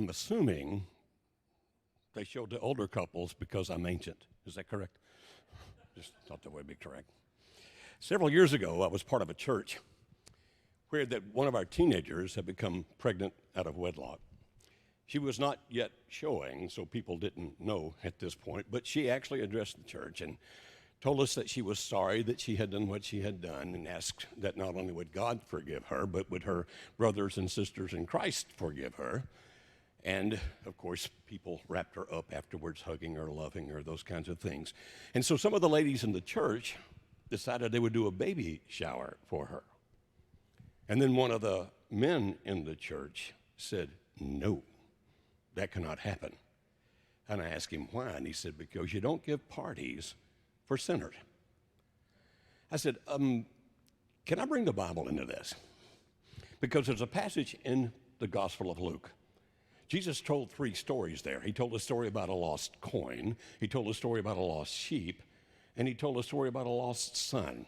I'm assuming they showed the older couples because I'm ancient. Is that correct? Just thought that would be correct. Several years ago, I was part of a church where that one of our teenagers had become pregnant out of wedlock. She was not yet showing, so people didn't know at this point, but she actually addressed the church and told us that she was sorry that she had done what she had done and asked that not only would God forgive her, but would her brothers and sisters in Christ forgive her. And, of course, people wrapped her up afterwards, hugging her, loving her, those kinds of things. And so some of the ladies in the church decided they would do a baby shower for her. And then one of the men in the church said, no, that cannot happen. And I asked him why, and he said, because you don't give parties for sinners. I said, can I bring the Bible into this? Because there's a passage in the Gospel of Luke. Jesus told 3 stories there. He told a story about a lost coin, he told a story about a lost sheep, and he told a story about a lost son.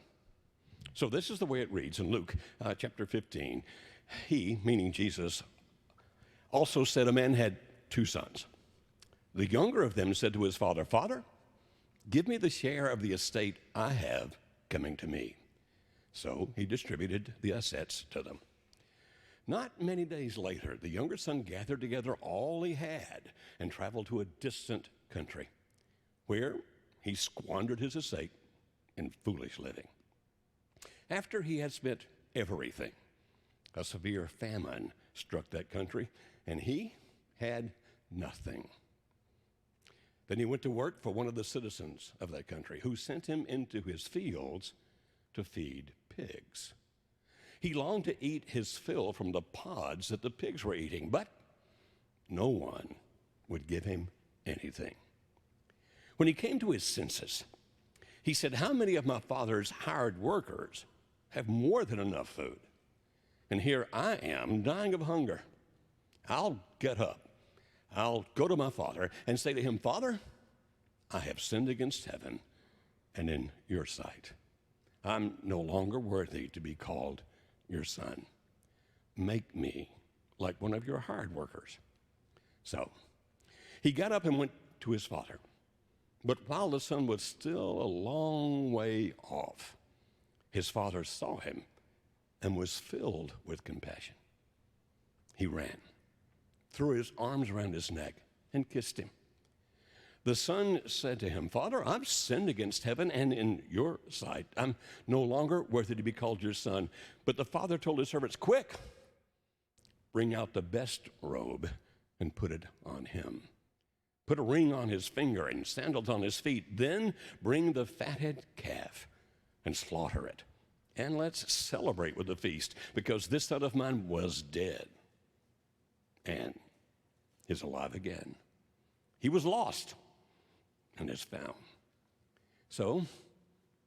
So this is the way it reads in Luke chapter 15. He, meaning Jesus, also said a man had 2 sons. The younger of them said to his father, Father, give me the share of the estate I have coming to me. So he distributed the assets to them. Not many days later, the younger son gathered together all he had and traveled to a distant country where he squandered his estate in foolish living. After he had spent everything, a severe famine struck that country, and he had nothing. Then he went to work for one of the citizens of that country, who sent him into his fields to feed pigs. He longed to eat his fill from the pods that the pigs were eating, but no one would give him anything. When he came to his senses, he said, how many of my father's hired workers have more than enough food? And here I am dying of hunger. I'll get up. I'll go to my father and say to him, Father, I have sinned against heaven and in your sight. I'm no longer worthy to be called your son. Make me like one of your hired workers. So he got up and went to his father. But while the son was still a long way off, his father saw him and was filled with compassion. He ran, threw his arms around his neck, and kissed him. The son said to him, Father, I've sinned against heaven and in your sight. I'm no longer worthy to be called your son. But the father told his servants, quick, bring out the best robe and put it on him. Put a ring on his finger and sandals on his feet. Then bring the fatted calf and slaughter it. And let's celebrate with a feast, because this son of mine was dead and is alive again. He was lost and is found. So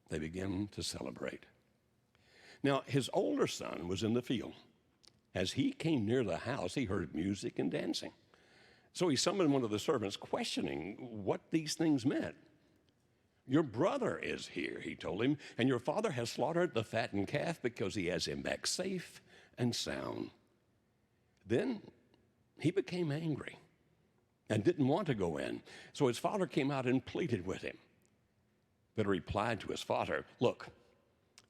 they began to celebrate. Now, his older son was in the field. As he came near the house, he heard music and dancing. So he summoned one of the servants, questioning what these things meant. Your brother is here, he told him, and your father has slaughtered the fattened calf because he has him back safe and sound. Then he became angry and didn't want to go in. So his father came out and pleaded with him. But he replied to his father, look,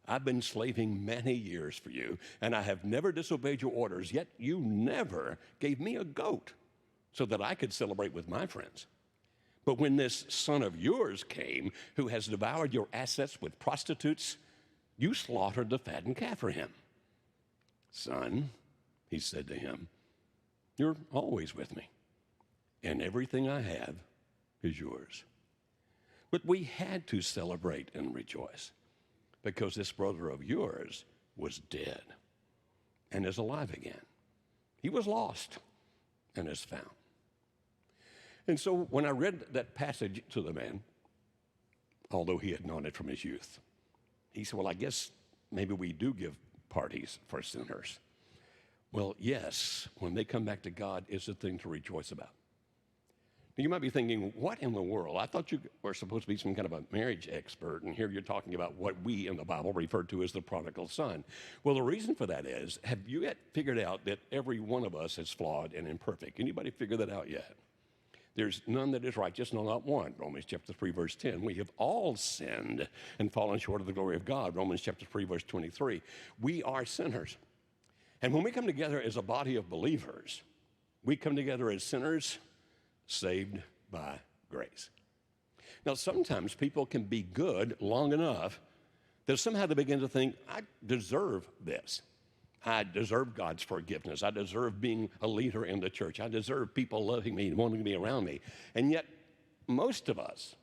I've been slaving many years for you, and I have never disobeyed your orders, yet you never gave me a goat so that I could celebrate with my friends. But when this son of yours came, who has devoured your assets with prostitutes, you slaughtered the fattened calf for him. Son, he said to him, you're always with me, and everything I have is yours. But we had to celebrate and rejoice, because this brother of yours was dead and is alive again. He was lost and is found. And so when I read that passage to the man, although he had known it from his youth, he said, well, I guess maybe we do give parties for sinners. Well, yes, when they come back to God, it's a thing to rejoice about. You might be thinking, what in the world? I thought you were supposed to be some kind of a marriage expert, and here you're talking about what we in the Bible refer to as the prodigal son. Well, the reason for that is, have you yet figured out that every one of us is flawed and imperfect? Anybody figure that out yet? There's none that is righteous, no, not one. Romans chapter 3, verse 10. We have all sinned and fallen short of the glory of God. Romans chapter 3, verse 23. We are sinners. And when we come together as a body of believers, we come together as sinners saved by grace. Now, sometimes people can be good long enough that somehow they begin to think, I deserve this. I deserve God's forgiveness. I deserve being a leader in the church. I deserve people loving me and wanting to be around me. And yet, most of us,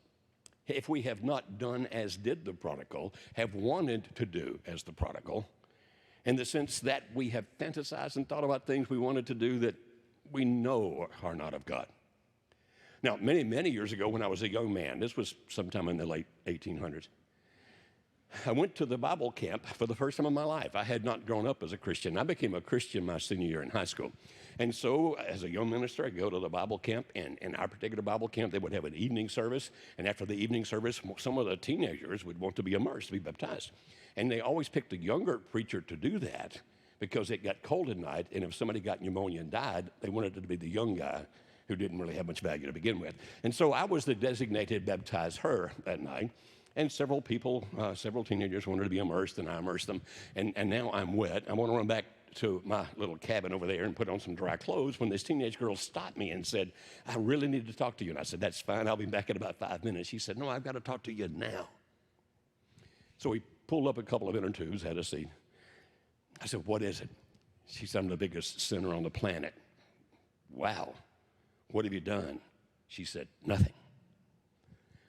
if we have not done as did the prodigal, have wanted to do as the prodigal, in the sense that we have fantasized and thought about things we wanted to do that we know are not of God. Now, many, many years ago when I was a young man, this was sometime in the late 1800s, I went to the Bible camp for the first time in my life. I had not grown up as a Christian. I became a Christian my senior year in high school. And so as a young minister, I'd go to the Bible camp, and in our particular Bible camp, they would have an evening service. And after the evening service, some of the teenagers would want to be immersed, to be baptized. And they always picked a younger preacher to do that because it got cold at night, and if somebody got pneumonia and died, they wanted it to be the young guy who didn't really have much value to begin with. And so I was the designated baptizer that night. And several people, several teenagers wanted to be immersed, and I immersed them. And now I'm wet. I want to run back to my little cabin over there and put on some dry clothes when this teenage girl stopped me and said, I really need to talk to you. And I said, that's fine. I'll be back in about 5 minutes. She said, no, I've got to talk to you now. So we pulled up a couple of inner tubes, had a seat. I said, what is it? She said, I'm the biggest sinner on the planet. Wow. What have you done? She said, nothing.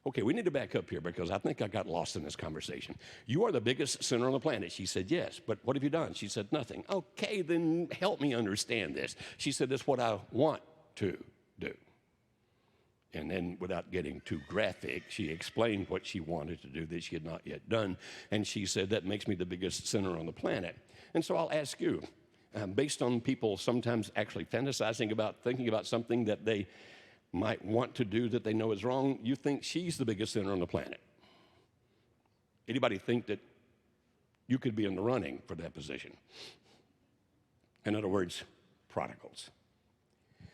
Okay, we need to back up here because I think I got lost in this conversation. You are the biggest sinner on the planet. She said, yes, but what have you done? She said, nothing. Okay, then help me understand this. She said, that's what I want to do. And then without getting too graphic, she explained what she wanted to do that she had not yet done. And she said, that makes me the biggest sinner on the planet. And so I'll ask you, based on people sometimes actually fantasizing about, thinking about something that they might want to do that they know is wrong, you think she's the biggest sinner on the planet? Anybody think that you could be in the running for that position? In other words, prodigals.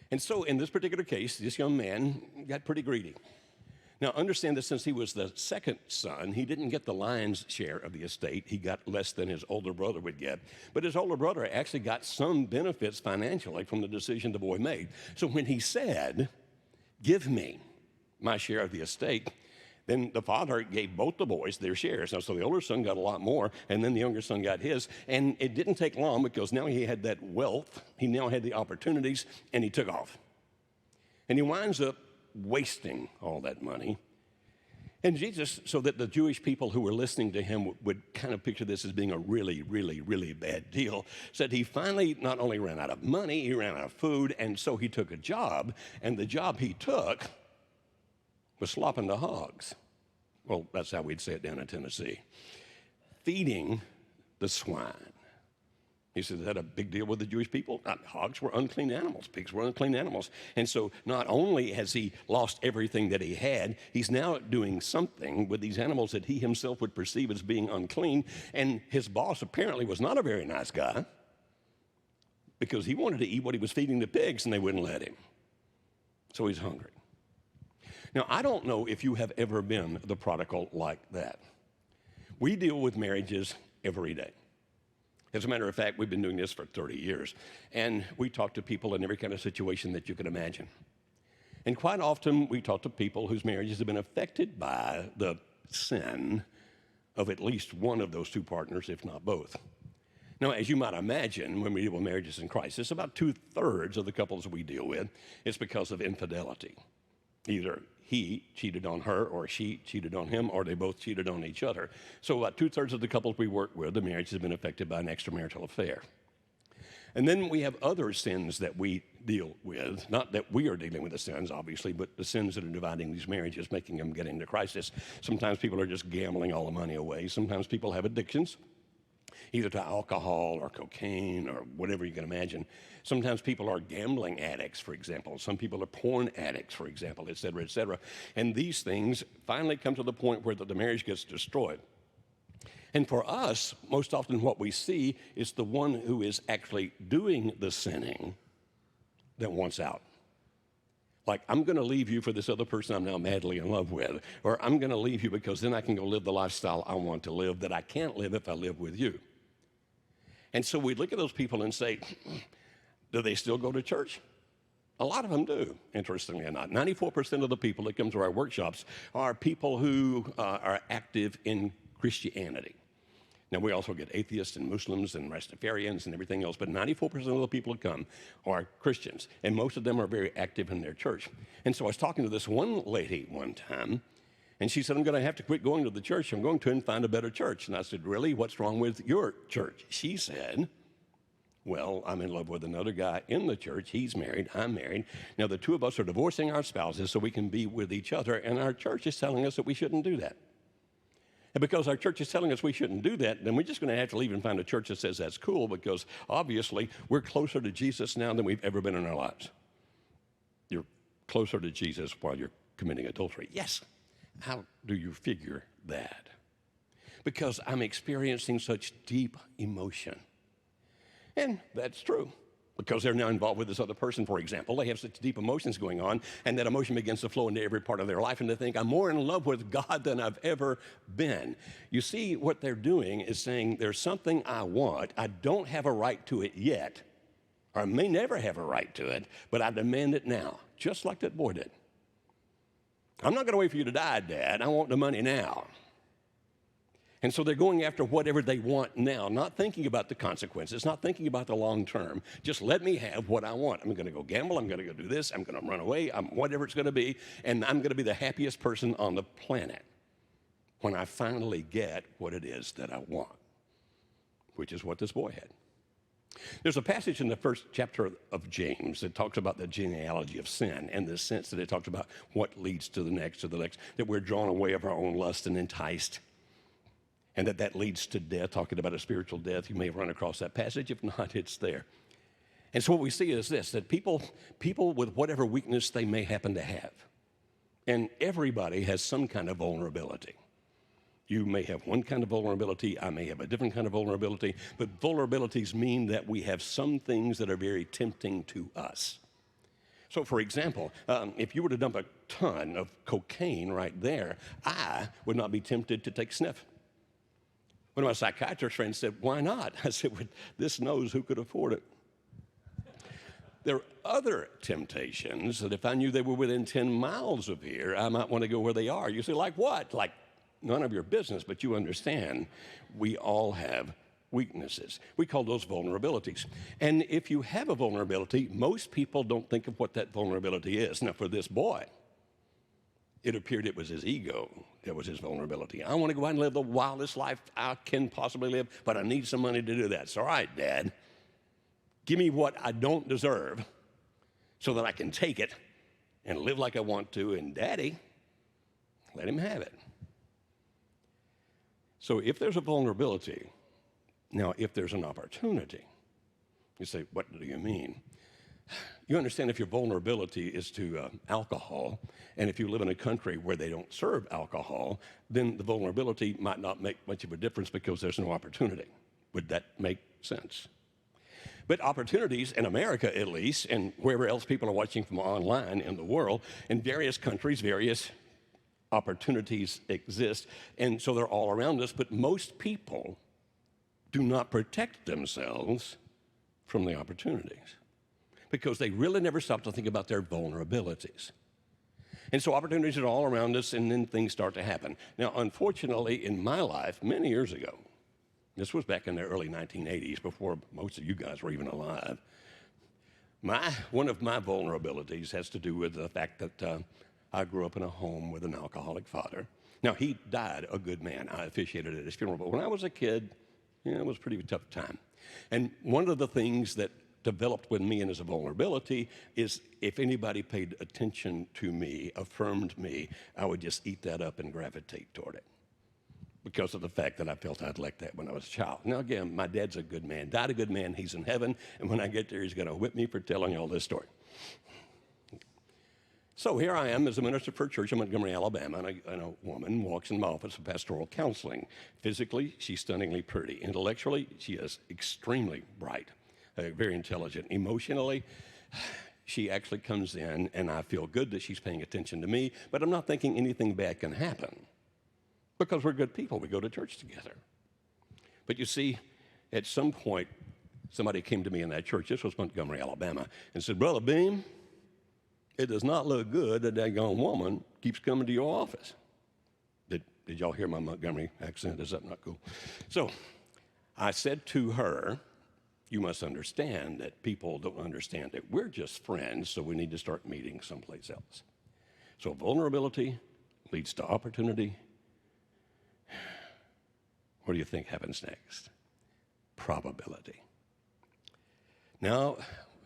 And so in this particular case, this young man got pretty greedy. Now, understand that since he was the second son, he didn't get the lion's share of the estate. He got less than his older brother would get. But his older brother actually got some benefits financially from the decision the boy made. So when he said, give me my share of the estate, then the father gave both the boys their shares. Now, so the older son got a lot more, and then the younger son got his. And it didn't take long because now he had that wealth, he now had the opportunities, and he took off. And he winds up wasting all that money. And Jesus, so that the Jewish people who were listening to him would kind of picture this as being a really, really, really bad deal, said he finally not only ran out of money, he ran out of food, and so he took a job, and the job he took was slopping the hogs. Well, that's how we'd say it down in Tennessee. Feeding the swine. He said, is that a big deal with the Jewish people? Hogs were unclean animals. Pigs were unclean animals. And so not only has he lost everything that he had, he's now doing something with these animals that he himself would perceive as being unclean. And his boss apparently was not a very nice guy because he wanted to eat what he was feeding the pigs and they wouldn't let him. So he's hungry. Now, I don't know if you have ever been the prodigal like that. We deal with marriages every day. As a matter of fact, we've been doing this for 30 years, and we talk to people in every kind of situation that you can imagine. And quite often, we talk to people whose marriages have been affected by the sin of at least one of those two partners, if not both. Now, as you might imagine, when we deal with marriages in crisis, about 2/3 of the couples we deal with, it's because of infidelity. Either he cheated on her or she cheated on him or they both cheated on each other. So about 2/3 of the couples we work with, the marriage has been affected by an extramarital affair. And then we have other sins that we deal with. Not that we are dealing with the sins, obviously, but the sins that are dividing these marriages, making them get into crisis. Sometimes people are just gambling all the money away. Sometimes people have addictions. either to alcohol or cocaine or whatever you can imagine. Sometimes people are gambling addicts, for example. Some people are porn addicts, for example, et cetera, et cetera. And these things finally come to the point where the marriage gets destroyed. And for us, most often what we see is the one who is actually doing the sinning that wants out. Like, I'm going to leave you for this other person I'm now madly in love with, or I'm going to leave you because then I can go live the lifestyle I want to live that I can't live if I live with you. And so we look at those people and say, do they still go to church? A lot of them do, interestingly enough. 94% of the people that come to our workshops are people who are active in Christianity. Now, we also get atheists and Muslims and Rastafarians and everything else, but 94% of the people that come are Christians, and most of them are very active in their church. And so I was talking to this one lady one time, and she said, I'm going to have to quit going to the church. I'm going to and find a better church. And I said, really? What's wrong with your church? She said, well, I'm in love with another guy in the church. He's married. I'm married. Now, the two of us are divorcing our spouses so we can be with each other, and our church is telling us that we shouldn't do that. And because our church is telling us we shouldn't do that, then we're just going to have to leave and find a church that says that's cool, because obviously we're closer to Jesus now than we've ever been in our lives. You're closer to Jesus while you're committing adultery. Yes. How do you figure that? Because I'm experiencing such deep emotion. And that's true. Because they're now involved with this other person, for example. They have such deep emotions going on, and that emotion begins to flow into every part of their life, and they think, I'm more in love with God than I've ever been. You see, what they're doing is saying, there's something I want. I don't have a right to it yet, or I may never have a right to it, but I demand it now, just like that boy did. I'm not going to wait for you to die, Dad. I want the money now. And so they're going after whatever they want now, not thinking about the consequences, not thinking about the long term. Just let me have what I want. I'm going to go gamble. I'm going to go do this. I'm going to run away. Whatever it's going to be. And I'm going to be the happiest person on the planet when I finally get what it is that I want, which is what this boy had. There's a passage in the first chapter of James that talks about the genealogy of sin, in the sense that it talks about what leads to the next, that we're drawn away of our own lust and enticed. And that leads to death, talking about a spiritual death. You may have run across that passage. If not, it's there. And so what we see is this, that people with whatever weakness they may happen to have, and everybody has some kind of vulnerability. You may have one kind of vulnerability. I may have a different kind of vulnerability. But vulnerabilities mean that we have some things that are very tempting to us. So, for example, if you were to dump a ton of cocaine right there, I would not be tempted to take sniff. One of my psychiatrist friends said, why not? I said, well, this knows who could afford it. There are other temptations that if I knew they were within 10 miles of here, I might want to go where they are. You say, like what? Like none of your business, but you understand we all have weaknesses. We call those vulnerabilities. And if you have a vulnerability, most people don't think of what that vulnerability is. Now, for this boy, it appeared it was his ego that was his vulnerability. I want to go out and live the wildest life I can possibly live, but I need some money to do that. It's all right, Dad. Give me what I don't deserve so that I can take it and live like I want to. And Daddy, let him have it. So if there's a vulnerability, now if there's an opportunity, you say, what do you mean? You understand, if your vulnerability is to alcohol, and if you live in a country where they don't serve alcohol, then the vulnerability might not make much of a difference because there's no opportunity. Would that make sense? But opportunities in America, at least, and wherever else people are watching from online in the world, in various countries, various opportunities exist, and so they're all around us, but most people do not protect themselves from the opportunities, because they really never stop to think about their vulnerabilities. And so opportunities are all around us, and then things start to happen. Now, unfortunately, in my life, many years ago, this was back in the early 1980s, before most of you guys were even alive, one of my vulnerabilities has to do with the fact that I grew up in a home with an alcoholic father. Now, he died a good man. I officiated at his funeral, but when I was a kid, it was a pretty tough time. And one of the things that developed with me and as a vulnerability is if anybody paid attention to me, affirmed me, I would just eat that up and gravitate toward it. because of the fact that I felt I'd like that when I was a child. Now, again, my dad's a good man, died a good man, he's in heaven, and when I get there, he's going to whip me for telling you all this story. So here I am as a minister for a church in Montgomery, Alabama, and a woman walks in my office of pastoral counseling. Physically, she's stunningly pretty. Intellectually, she is extremely bright, very intelligent. Emotionally, she actually comes in, and I feel good that she's paying attention to me, but I'm not thinking anything bad can happen because we're good people. We go to church together. But you see, at some point, somebody came to me in that church, this was Montgomery, Alabama, and said, Brother Beam, it does not look good that young woman keeps coming to your office. Did y'all hear my Montgomery accent? Is that not cool? So I said to her, you must understand that people don't understand that we're just friends, so we need to start meeting someplace else. So vulnerability leads to opportunity. What do you think happens next? Probability. Now,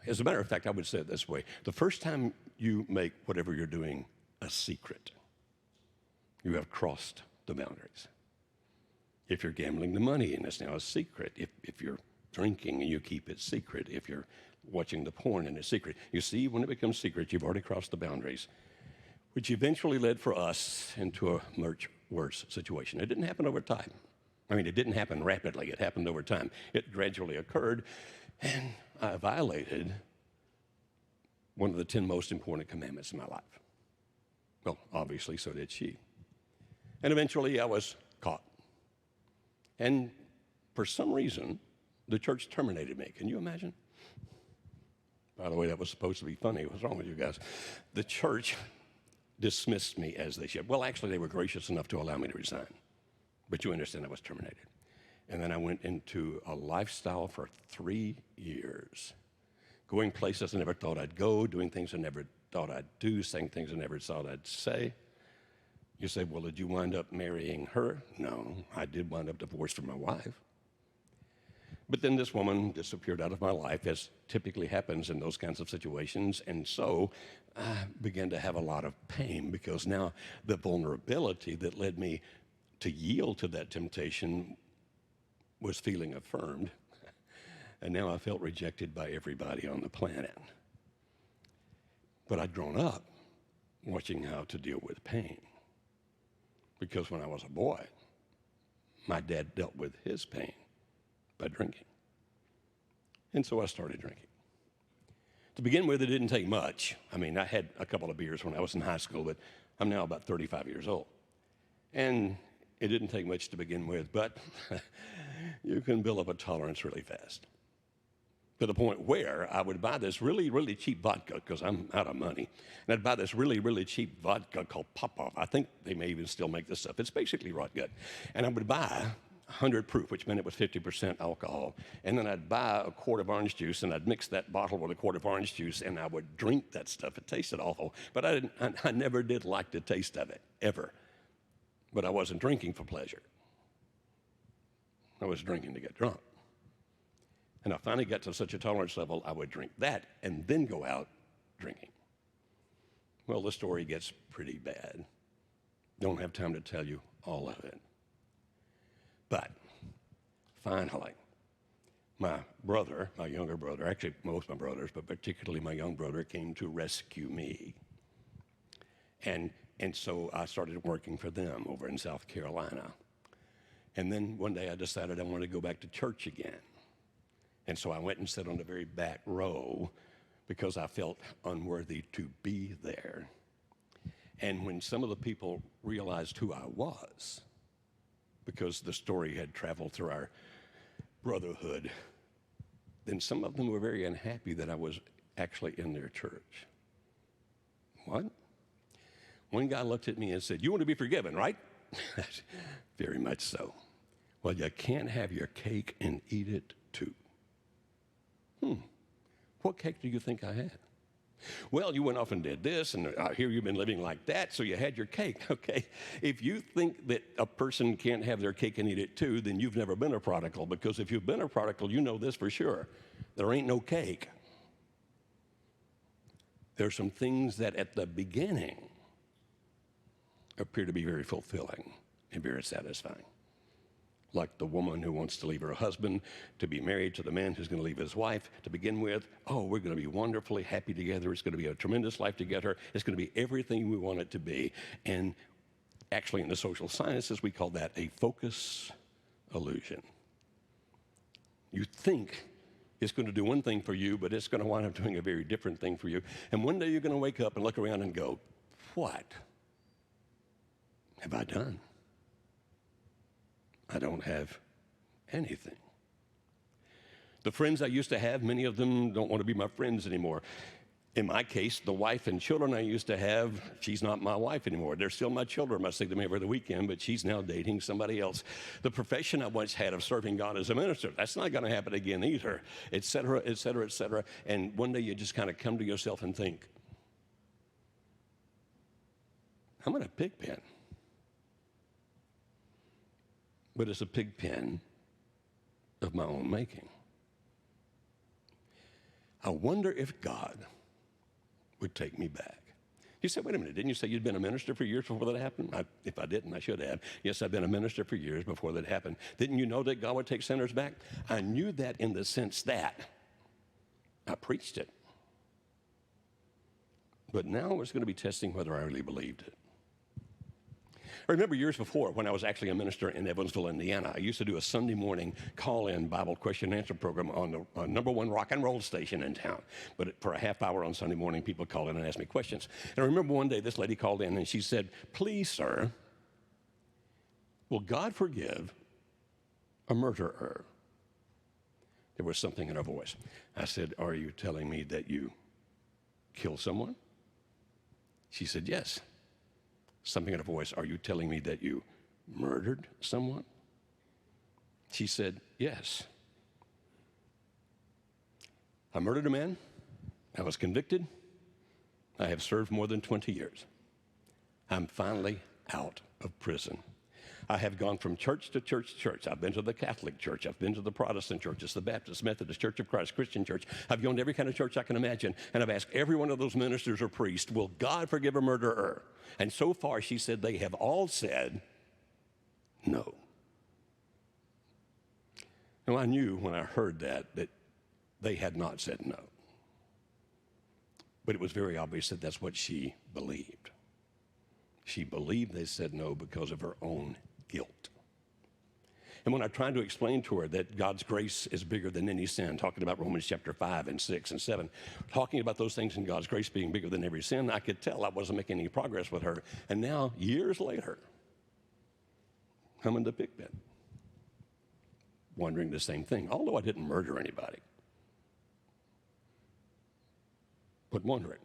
as a matter of fact, I would say it this way. The first time you make whatever you're doing a secret, you have crossed the boundaries. If you're gambling the money and it's now a secret, if you're drinking and you keep it secret, if you're watching the porn and it's secret, you see, when it becomes secret, you've already crossed the boundaries, which eventually led for us into a much worse situation. It didn't happen over time. I mean, it didn't happen rapidly. It happened over time. It gradually occurred, and I violated one of the 10 most important commandments in my life. Well, obviously, so did she. And eventually, I was caught. And for some reason, the church terminated me. Can you imagine? By the way, that was supposed to be funny. What's wrong with you guys? The church dismissed me as they should. Well, actually, they were gracious enough to allow me to resign. But you understand I was terminated. And then I went into a lifestyle for 3 years, going places I never thought I'd go, doing things I never thought I'd do, saying things I never thought I'd say. You say, well, did you wind up marrying her? No, I did wind up divorced from my wife. But then this woman disappeared out of my life, as typically happens in those kinds of situations. And so I began to have a lot of pain because now the vulnerability that led me to yield to that temptation was feeling affirmed. And now I felt rejected by everybody on the planet. But I'd grown up watching how to deal with pain. Because when I was a boy, my dad dealt with his pain by drinking. And so I started drinking. To begin with, it didn't take much. I mean, I had a couple of beers when I was in high school, but I'm now about 35 years old. And it didn't take much to begin with, but you can build up a tolerance really fast. To the point where I would buy this really, really cheap vodka because I'm out of money. And I'd buy this really, really cheap vodka called Popov. I think they may even still make this stuff. It's basically rot gut. And I would buy 100 proof, which meant it was 50% alcohol. And then I'd buy a quart of orange juice, and I'd mix that bottle with a quart of orange juice, and I would drink that stuff. It tasted awful, but I never did like the taste of it, ever. But I wasn't drinking for pleasure. I was drinking to get drunk. And I finally got to such a tolerance level, I would drink that and then go out drinking. Well, the story gets pretty bad. Don't have time to tell you all of it. But finally, my brother, my younger brother, actually most of my brothers, but particularly my young brother, came to rescue me. And so I started working for them over in South Carolina. And then one day I decided I wanted to go back to church again. And so I went and sat on the very back row because I felt unworthy to be there. And when some of the people realized who I was, because the story had traveled through our brotherhood, then some of them were very unhappy that I was actually in their church. What? One guy looked at me and said, "You want to be forgiven, right?" Very much so. Well, you can't have your cake and eat it too. What cake do you think I had? Well, you went off and did this, and I hear you've been living like that, so you had your cake. Okay, if you think that a person can't have their cake and eat it too, then you've never been a prodigal, because if you've been a prodigal, you know this for sure. There ain't no cake. There's some things that at the beginning appear to be very fulfilling and very satisfying. Like the woman who wants to leave her husband to be married to the man who's going to leave his wife to begin with. Oh, we're going to be wonderfully happy together. It's going to be a tremendous life together. It's going to be everything we want it to be. And actually, in the social sciences, we call that a focus illusion. You think it's going to do one thing for you, but it's going to wind up doing a very different thing for you. And one day you're going to wake up and look around and go, what have I done? I don't have anything. The friends I used to have, many of them don't want to be my friends anymore. In my case, the wife and children I used to have, she's not my wife anymore. They're still my children. I see them every weekend, but she's now dating somebody else. The profession I once had of serving God as a minister, that's not going to happen again either, et cetera, et cetera, et cetera. And one day you just kind of come to yourself and think, I'm in a pig pen. But it's a pig pen of my own making. I wonder if God would take me back. You said, wait a minute, didn't you say you'd been a minister for years before that happened? If I didn't, I should have. Yes, I've been a minister for years before that happened. Didn't you know that God would take sinners back? I knew that in the sense that I preached it. But now I was going to be testing whether I really believed it. I remember years before when I was actually a minister in Evansville, Indiana, I used to do a Sunday morning call-in Bible question and answer program on the #1 rock and roll station in town. But for a half hour on Sunday morning, people call in and ask me questions. And I remember one day this lady called in and she said, please, sir, will God forgive a murderer? There was something in her voice. I said, are you telling me that you killed someone? She said, yes. Something in her voice, are you telling me that you murdered someone? She said, yes. I murdered a man. I was convicted. I have served more than 20 years. I'm finally out of prison. I have gone from church to church to church. I've been to the Catholic Church. I've been to the Protestant churches, the Baptist, Methodist, Church of Christ, Christian Church. I've gone to every kind of church I can imagine, and I've asked every one of those ministers or priests, will God forgive a murderer? And so far, she said, they have all said no. Now, I knew when I heard that they had not said no. But it was very obvious that that's what she believed. She believed they said no because of her own guilt. And when I tried to explain to her that God's grace is bigger than any sin, talking about Romans chapter 5 and 6 and 7, talking about those things in God's grace being bigger than every sin, I could tell I wasn't making any progress with her. And now, years later, I'm in the pig pen, wondering the same thing, although I didn't murder anybody. But wondering,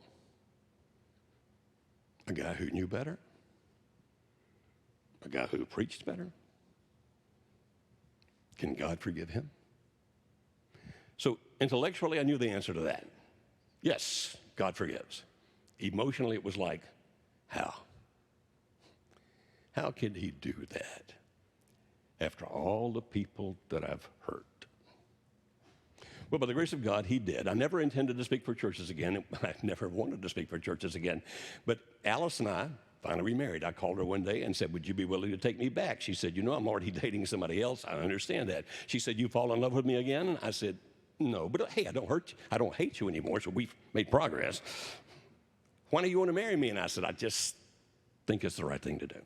a guy who knew better, a guy who preached better, can God forgive him? So intellectually, I knew the answer to that. Yes, God forgives. Emotionally, it was like, how? How could he do that after all the people that I've hurt? Well, by the grace of God, he did. I never intended to speak for churches again. I never wanted to speak for churches again. But Alice and I finally remarried. I called her one day and said, would you be willing to take me back? She said, you know, I'm already dating somebody else. I understand that. She said, you fall in love with me again? I said, no, but hey, I don't hurt you. I don't hate you anymore, so we've made progress. Why do you want to marry me? And I said, I just think it's the right thing to do.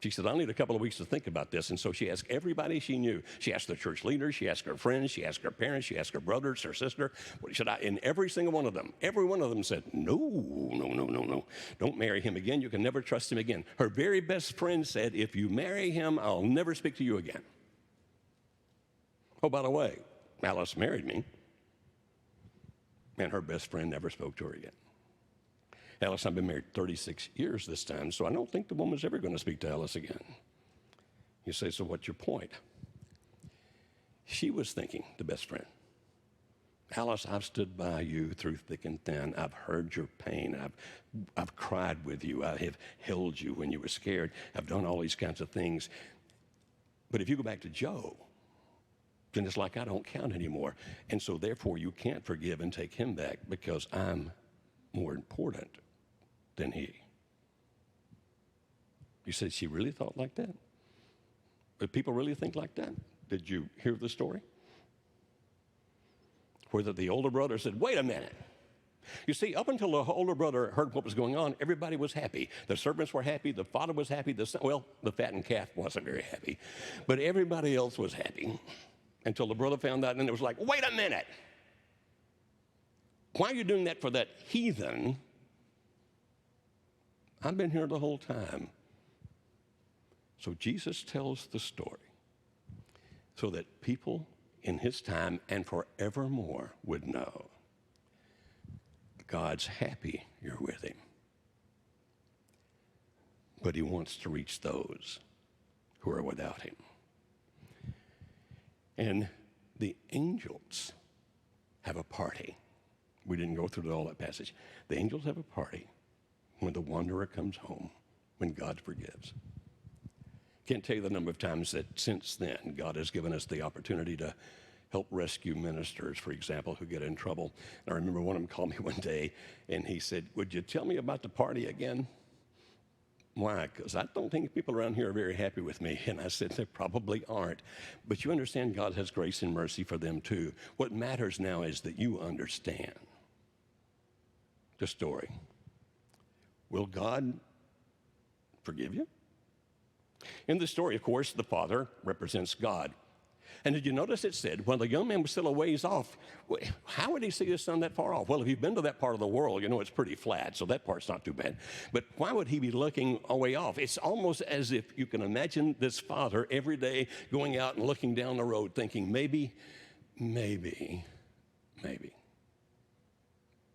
She said, I'll need a couple of weeks to think about this. And so she asked everybody she knew. She asked the church leaders, she asked her friends, she asked her parents, she asked her brothers, her sister. What should I? And every single one of them said, no, don't marry him again. You can never trust him again. Her very best friend said, if you marry him, I'll never speak to you again. Oh, by the way, Alice married me, and her best friend never spoke to her again. Alice and I have been married 36 years this time, so I don't think the woman's ever going to speak to Alice again. You say, so what's your point? She was thinking, the best friend, Alice, I've stood by you through thick and thin. I've heard your pain. I've cried with you. I have held you when you were scared. I've done all these kinds of things. But if you go back to Joe, then it's like I don't count anymore. And so therefore you can't forgive and take him back because I'm more important than he. You said she really thought like that? Do people really think like that? Did you hear the story? Where the older brother said, wait a minute. You see, up until the older brother heard what was going on, everybody was happy. The servants were happy. The father was happy. The fattened calf wasn't very happy. But everybody else was happy until the brother found out, and it was like, wait a minute. Why are you doing that for that heathen? I've been here the whole time. So Jesus tells the story so that people in his time and forevermore would know God's happy you're with him. But he wants to reach those who are without him. And the angels have a party. We didn't go through all that passage. The angels have a party when the wanderer comes home, when God forgives. Can't tell you the number of times that since then God has given us the opportunity to help rescue ministers, for example, who get in trouble. And I remember one of them called me one day, and he said, would you tell me about the party again? Why? Because I don't think people around here are very happy with me. And I said, they probably aren't. But you understand God has grace and mercy for them too. What matters now is that you understand the story. Will God forgive you? In the story, of course, the father represents God. And did you notice it said, when the young man was still a ways off, how would he see his son that far off? Well, if you've been to that part of the world, you know it's pretty flat, so that part's not too bad. But why would he be looking a way off? It's almost as if you can imagine this father every day going out and looking down the road thinking, maybe, today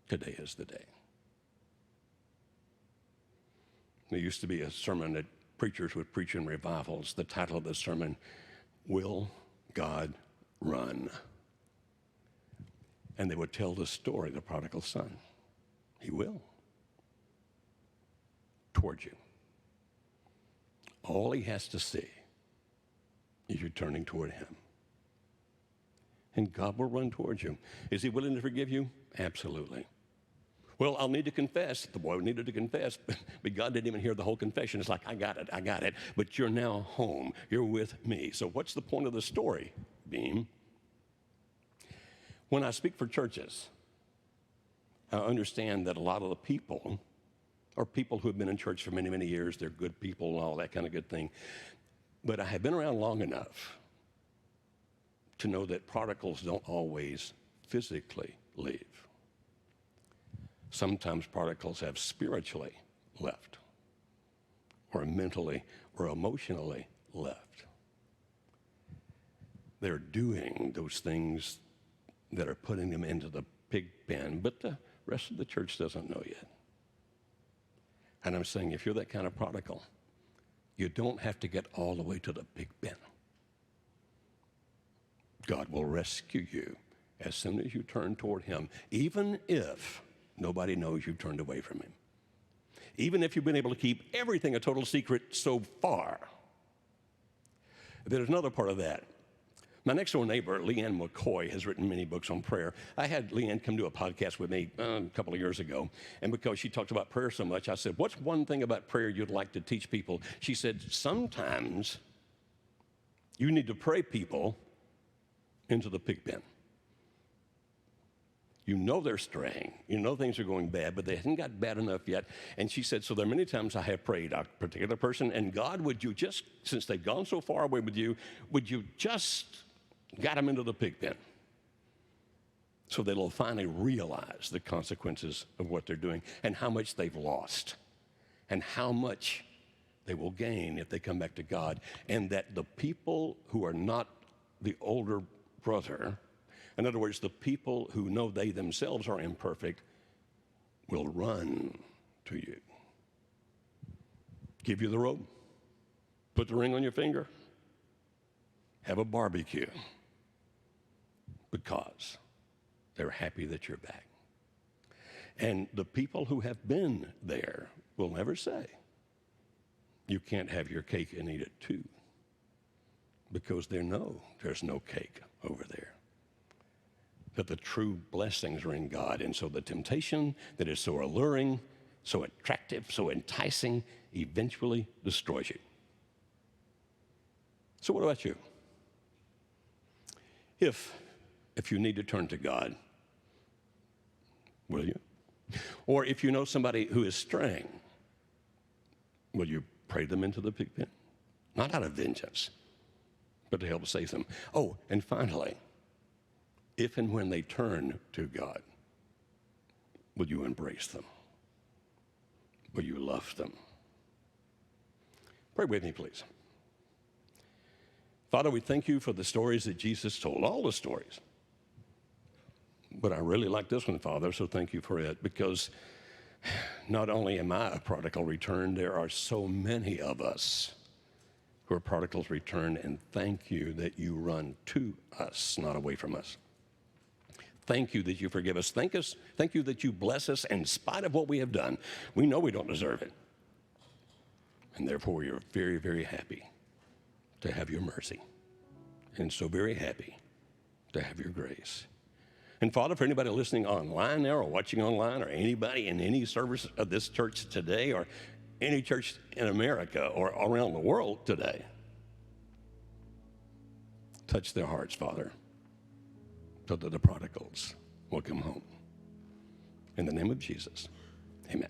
is the day. There used to be a sermon that preachers would preach in revivals. The title of the sermon, Will God Run? And they would tell the story of the prodigal son. He will. Towards you. All he has to see is you turning toward him. And God will run towards you. Is he willing to forgive you? Absolutely. Well, I'll need to confess. The boy needed to confess, but God didn't even hear the whole confession. It's like, I got it. But you're now home. You're with me. So what's the point of the story, Beam? When I speak for churches, I understand that a lot of the people are people who have been in church for many, many years. They're good people and all that kind of good thing. But I have been around long enough to know that prodigals don't always physically leave. Sometimes prodigals have spiritually left, or mentally or emotionally left. They're doing those things that are putting them into the pig pen, but the rest of the church doesn't know yet. And I'm saying, if you're that kind of prodigal, you don't have to get all the way to the pig pen. God will rescue you as soon as you turn toward him, even if nobody knows you've turned away from him. Even if you've been able to keep everything a total secret so far. There's another part of that. My next door neighbor, Leanne McCoy, has written many books on prayer. I had Leanne come do a podcast with me a couple of years ago, and because she talked about prayer so much, I said, what's one thing about prayer you'd like to teach people? She said, sometimes you need to pray people into the pig pen. You know they're straying. You know things are going bad, but they haven't got bad enough yet. And she said, so there are many times I have prayed a particular person, and God, would you just, since they've gone so far away with you, would you just got them into the pig pen so they'll finally realize the consequences of what they're doing and how much they've lost and how much they will gain if they come back to God, and that the people who are not the older brother, in other words, the people who know they themselves are imperfect, will run to you. Give you the robe, put the ring on your finger, have a barbecue, because they're happy that you're back. And the people who have been there will never say, you can't have your cake and eat it too, because they know there's no cake over there. That the true blessings are in God. And so the temptation that is so alluring, so attractive, so enticing, eventually destroys you. So what about you? If you need to turn to God, will you? Or if you know somebody who is straying, will you pray them into the pig pen? Not out of vengeance, but to help save them. Oh, and finally, if and when they turn to God, will you embrace them? Will you love them? Pray with me, please. Father, we thank you for the stories that Jesus told, all the stories. But I really like this one, Father, so thank you for it, because not only am I a prodigal returned, there are so many of us who are prodigals returned, and thank you that you run to us, not away from us. Thank you that you forgive us. Thank you that you bless us in spite of what we have done. We know we don't deserve it. And therefore, we are very, very happy to have your mercy, and so very happy to have your grace. And Father, for anybody listening online now or watching online, or anybody in any service of this church today, or any church in America or around the world today, touch their hearts, Father, so that the prodigals will come home. In the name of Jesus, amen.